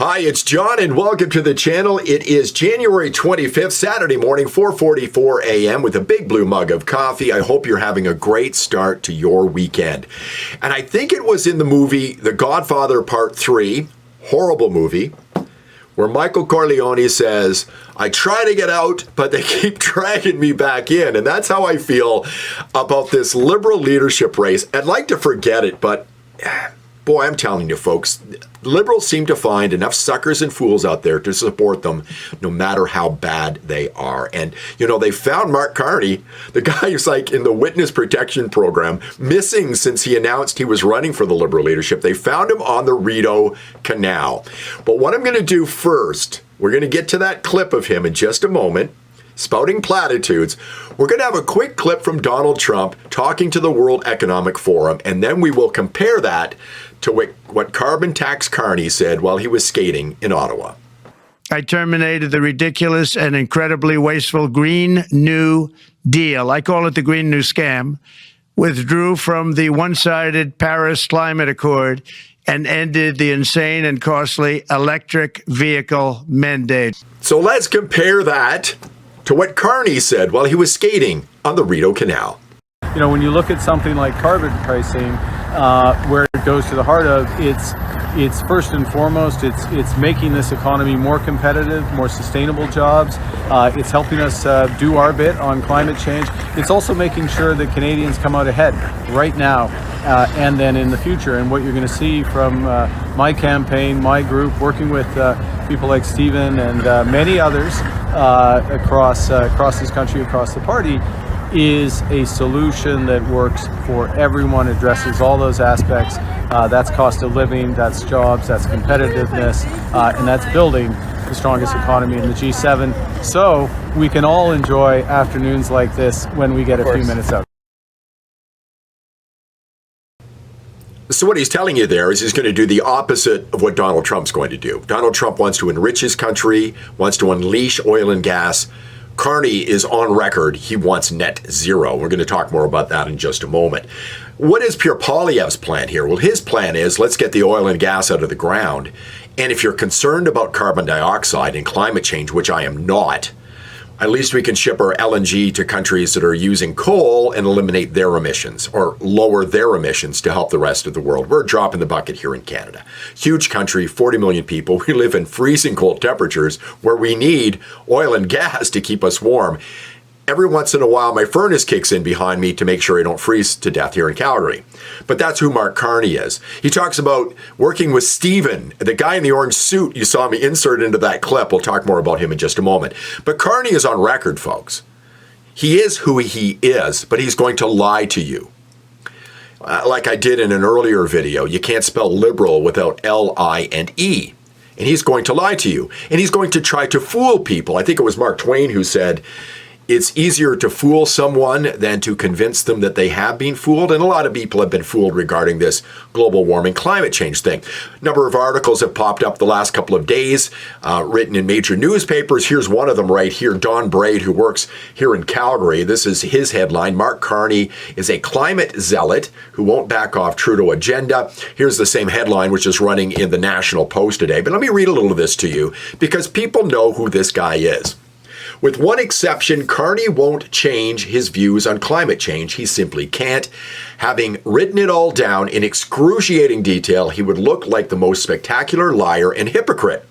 Hi, it's John, and welcome to the channel. It is January 25th, Saturday morning, 4:44 a.m. with a big blue mug of coffee. I hope you're having a great start to your weekend. And I think it was in the movie The Godfather Part 3, horrible movie, where Michael Corleone says, I try to get out, but they keep dragging me back in. And that's how I feel about this liberal leadership race. I'd like to forget it, but boy, I'm telling you, folks, liberals seem to find enough suckers and fools out there to support them no matter how bad they are. And, you know, they found Mark Carney, the guy who's like in the witness protection program, missing since he announced he was running for the liberal leadership. They found him on the Rideau Canal. But what I'm going to do first, we're going to get to that clip of him in just a moment, spouting platitudes. We're going to have a quick clip from Donald Trump talking to the World Economic Forum, and then we will compare that to what Carbon Tax Carney said while he was skating in Ottawa. I terminated the ridiculous and incredibly wasteful Green New Deal. I call it the Green New Scam. Withdrew from the one-sided Paris Climate Accord and ended the insane and costly electric vehicle mandate. So let's compare that to what Carney said while he was skating on the Rideau Canal. You know, when you look at something like carbon pricing, where it goes to the heart of it's first and foremost, it's making this economy more competitive, more sustainable jobs. It's helping us do our bit on climate change. It's also making sure that Canadians come out ahead right now and then in the future. And what you're going to see from my campaign, my group, working with people like Stephen and many others across this country, across the party, is a solution that works for everyone, addresses all those aspects. That's cost of living, that's jobs, that's competitiveness, and that's building the strongest economy in the G7. So we can all enjoy afternoons like this when we get a few minutes out. So what he's telling you there is he's going to do the opposite of what Donald Trump's going to do. Donald Trump wants to enrich his country, wants to unleash oil and gas. Carney is on record. He wants net zero. We're going to talk more about that in just a moment. What is Pierre Poilievre's plan here? Well, his plan is let's get the oil and gas out of the ground. And if you're concerned about carbon dioxide and climate change, which I am not, at least we can ship our LNG to countries that are using coal and eliminate their emissions or lower their emissions to help the rest of the world. We're a drop in the bucket here in Canada. Huge country, 40 million people. We live in freezing cold temperatures where we need oil and gas to keep us warm. Every once in a while, my furnace kicks in behind me to make sure I don't freeze to death here in Calgary. But that's who Mark Carney is. He talks about working with Stephen, the guy in the orange suit you saw me insert into that clip. We'll talk more about him in just a moment. But Carney is on record, folks. He is who he is, but he's going to lie to you. Like I did in an earlier video, you can't spell liberal without L-I-and-E. And he's going to lie to you. And he's going to try to fool people. I think it was Mark Twain who said, it's easier to fool someone than to convince them that they have been fooled. And a lot of people have been fooled regarding this global warming climate change thing. A number of articles have popped up the last couple of days, written in major newspapers. Here's one of them right here. Don Braid, who works here in Calgary. This is his headline. Mark Carney is a climate zealot who won't back off Trudeau agenda. Here's the same headline, which is running in the National Post today. But let me read a little of this to you because people know who this guy is. With one exception, Carney won't change his views on climate change. He simply can't. Having written it all down in excruciating detail, he would look like the most spectacular liar and hypocrite.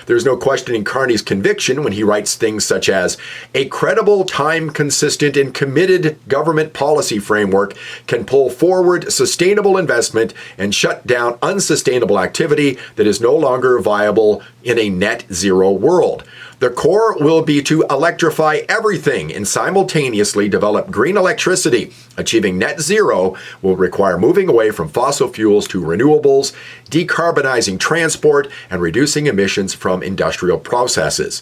There's no questioning Carney's conviction when he writes things such as, a credible, time-consistent, and committed government policy framework can pull forward sustainable investment and shut down unsustainable activity that is no longer viable in a net zero world. The core will be to electrify everything and simultaneously develop green electricity. Achieving net zero will require moving away from fossil fuels to renewables, decarbonizing transport, and reducing emissions from industrial processes.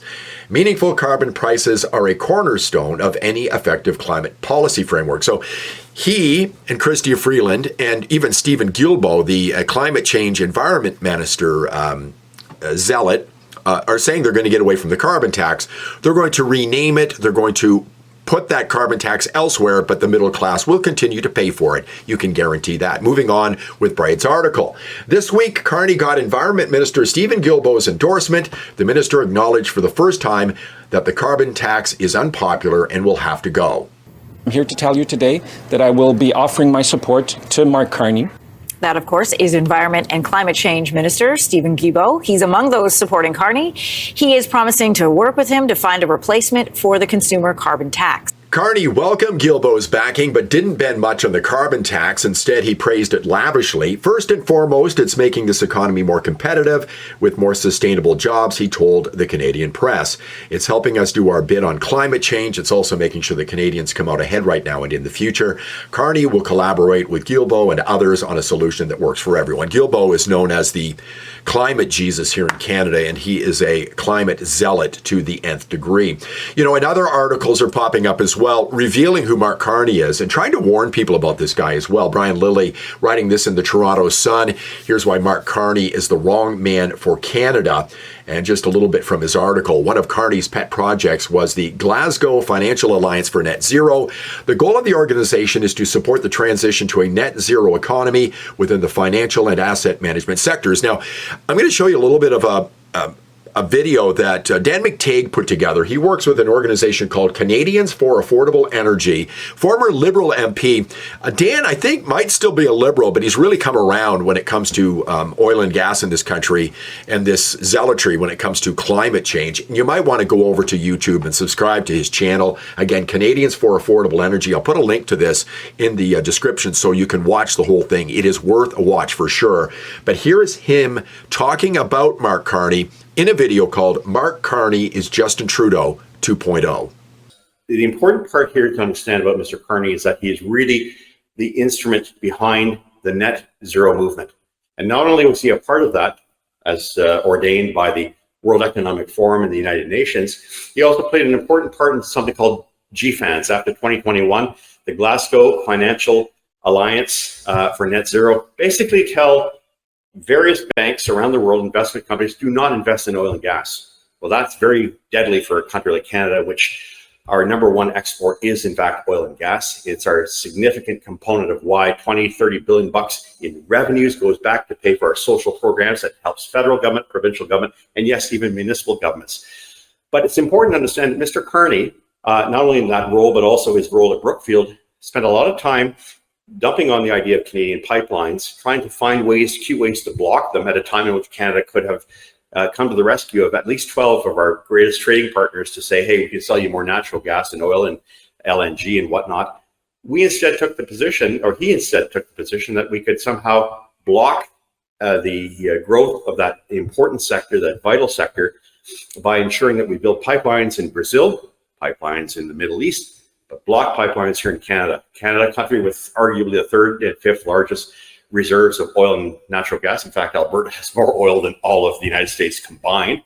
Meaningful carbon prices are a cornerstone of any effective climate policy framework. So he and Chrystia Freeland and even Stephen Guilbeault, the climate change environment minister zealot, are saying they're going to get away from the carbon tax. They're going to rename it. They're going to put that carbon tax elsewhere, but the middle class will continue to pay for it. You can guarantee that. Moving on with Bright's article. This week, Carney got Environment Minister Stephen Guilbeault's endorsement. The minister acknowledged for the first time that the carbon tax is unpopular and will have to go. I'm here to tell you today that I will be offering my support to Mark Carney. That, of course, is Environment and Climate Change Minister Stephen Guilbeault. He's among those supporting Carney. He is promising to work with him to find a replacement for the consumer carbon tax. Carney welcomed Guilbeault's backing, but didn't bend much on the carbon tax. Instead, he praised it lavishly. First and foremost, it's making this economy more competitive with more sustainable jobs, he told the Canadian press. It's helping us do our bit on climate change. It's also making sure that Canadians come out ahead right now and in the future. Carney will collaborate with Guilbeault and others on a solution that works for everyone. Guilbeault is known as the climate Jesus here in Canada, and he is a climate zealot to the nth degree. You know, and other articles are popping up as well, revealing who Mark Carney is and trying to warn people about this guy as well. Brian Lilly writing this in the Toronto Sun. Here's why Mark Carney is the wrong man for Canada. And just a little bit from his article, one of Carney's pet projects was the Glasgow Financial Alliance for Net Zero. The goal of the organization is to support the transition to a net zero economy within the financial and asset management sectors. Now, I'm going to show you a little bit of a video that Dan McTague put together. He works with an organization called Canadians for Affordable Energy. Former Liberal MP. Dan, I think, might still be a Liberal, but he's really come around when it comes to oil and gas in this country and this zealotry when it comes to climate change. You might want to go over to YouTube and subscribe to his channel. Again, Canadians for Affordable Energy. I'll put a link to this in the description so you can watch the whole thing. It is worth a watch for sure. But here is him talking about Mark Carney in a video called Mark Carney is Justin Trudeau 2.0. The important part here to understand about Mr. Carney is that he is really the instrument behind the net zero movement. And not only was he a part of that, as ordained by the World Economic Forum and the United Nations, he also played an important part in something called GFANZ. After 2021, the Glasgow Financial Alliance for Net Zero basically tell various banks around the world, investment companies, do not invest in oil and gas. Well, that's very deadly for a country like Canada, which our number one export is, in fact, oil and gas. It's our significant component of why 20, 30 billion bucks in revenues goes back to pay for our social programs that helps federal government, provincial government, and yes, even municipal governments. But it's important to understand that Mr. Carney, not only in that role, but also his role at Brookfield, spent a lot of time dumping on the idea of Canadian pipelines, trying to find ways, cute ways to block them at a time in which Canada could have come to the rescue of at least 12 of our greatest trading partners to say, hey, we can sell you more natural gas and oil and LNG and whatnot. We instead took the position, or he instead took the position, that we could somehow block the growth of that important sector, that vital sector, by ensuring that we build pipelines in Brazil, pipelines in the Middle East, but block pipelines here in Canada. Canada, a country with arguably the third and fifth largest reserves of oil and natural gas. In fact, Alberta has more oil than all of the United States combined.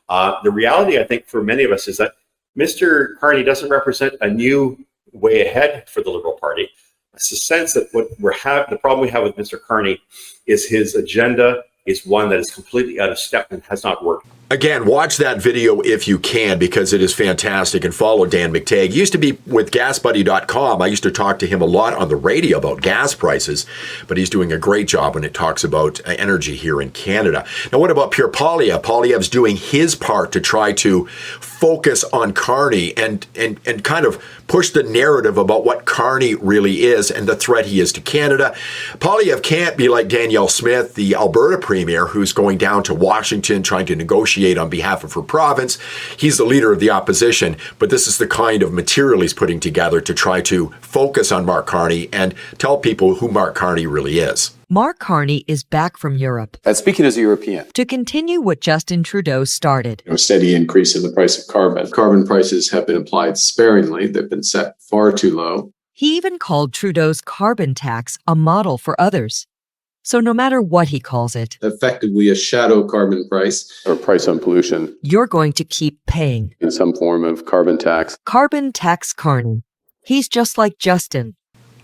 The reality, I think, for many of us is that Mr. Carney doesn't represent a new way ahead for the Liberal Party. It's the sense that the problem we have with Mr. Carney is his agenda is one that is completely out of step and has not worked. Again, watch that video if you can, because it is fantastic, and follow Dan McTague. He used to be with GasBuddy.com. I used to talk to him a lot on the radio about gas prices, but he's doing a great job when it talks about energy here in Canada. Now, what about Pierre Poilievre? Poilievre's doing his part to try to focus on Carney and kind of push the narrative about what Carney really is and the threat he is to Canada. Poilievre can't be like Danielle Smith, the Alberta premier, who's going down to Washington trying to negotiate on behalf of her province. He's the leader of the opposition, but this is the kind of material he's putting together to try to focus on Mark Carney and tell people who Mark Carney really is. Mark Carney is back from Europe. And speaking as a European, to continue what Justin Trudeau started. A steady increase in the price of carbon. Carbon prices have been applied sparingly. They've been set far too low. He even called Trudeau's carbon tax a model for others. So no matter what he calls it, effectively a shadow carbon price, or price on pollution, you're going to keep paying. In some form of carbon tax. Carbon tax Carney. He's just like Justin.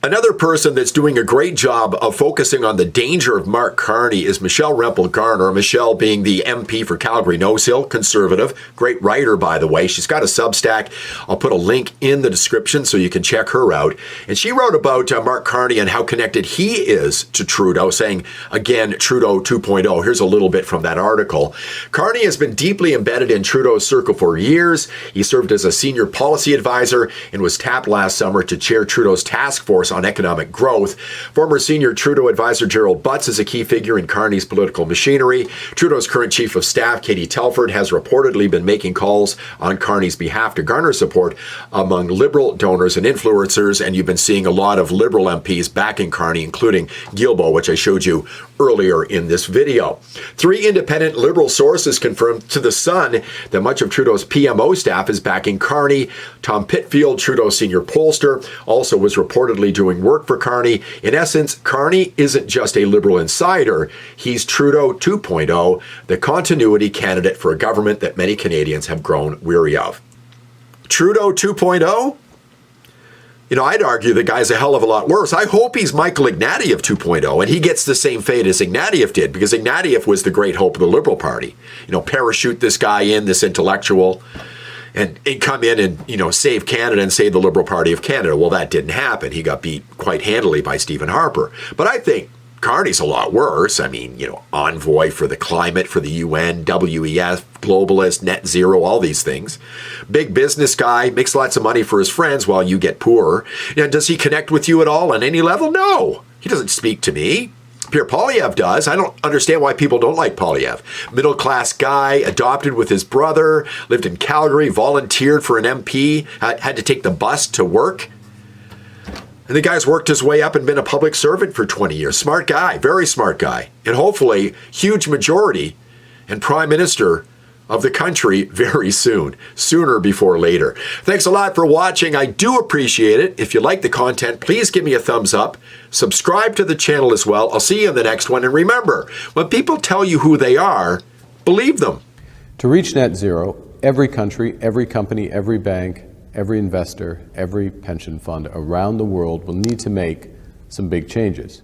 Another person that's doing a great job of focusing on the danger of Mark Carney is Michelle Rempel-Garner. Michelle being the MP for Calgary-Nose Hill, conservative, great writer, by the way. She's got a Substack. I'll put a link in the description so you can check her out. And she wrote about Mark Carney and how connected he is to Trudeau, saying, again, Trudeau 2.0. Here's a little bit from that article. Carney has been deeply embedded in Trudeau's circle for years. He served as a senior policy advisor and was tapped last summer to chair Trudeau's task force on economic growth. Former senior Trudeau advisor Gerald Butts is a key figure in Carney's political machinery. Trudeau's current chief of staff, Katie Telford, has reportedly been making calls on Carney's behalf to garner support among Liberal donors and influencers, and you've been seeing a lot of Liberal MPs backing Carney, including Guilbeault, which I showed you earlier in this video. 3 independent Liberal sources confirmed to The Sun that much of Trudeau's PMO staff is backing Carney. Tom Pitfield, Trudeau's senior pollster, also was reportedly doing work for Carney. In essence, Carney isn't just a Liberal insider. He's Trudeau 2.0, the continuity candidate for a government that many Canadians have grown weary of. Trudeau 2.0? You know, I'd argue the guy's a hell of a lot worse. I hope he's Michael Ignatieff 2.0, and he gets the same fate as Ignatieff did, because Ignatieff was the great hope of the Liberal Party. You know, parachute this guy in, this intellectual, and come in and, you know, save Canada and save the Liberal Party of Canada. Well, that didn't happen. He got beat quite handily by Stephen Harper. But I think Carney's a lot worse. I mean, you know, envoy for the climate, for the UN, WEF, globalist, net zero, all these things. Big business guy, makes lots of money for his friends while you get poorer. You know, does he connect with you at all on any level? No. He doesn't speak to me. Pierre Poilievre does. I don't understand why people don't like Poilievre. Middle-class guy, adopted with his brother, lived in Calgary, volunteered for an MP, had to take the bus to work. And the guy's worked his way up and been a public servant for 20 years. Smart guy, very smart guy. And hopefully, huge majority and prime minister of the country very soon. Sooner before later. Thanks a lot for watching. I do appreciate it. If you like the content, please give me a thumbs up. Subscribe to the channel as well. I'll see you in the next one. And remember, when people tell you who they are, believe them. To reach net zero, every country, every company, every bank, every investor, every pension fund around the world will need to make some big changes.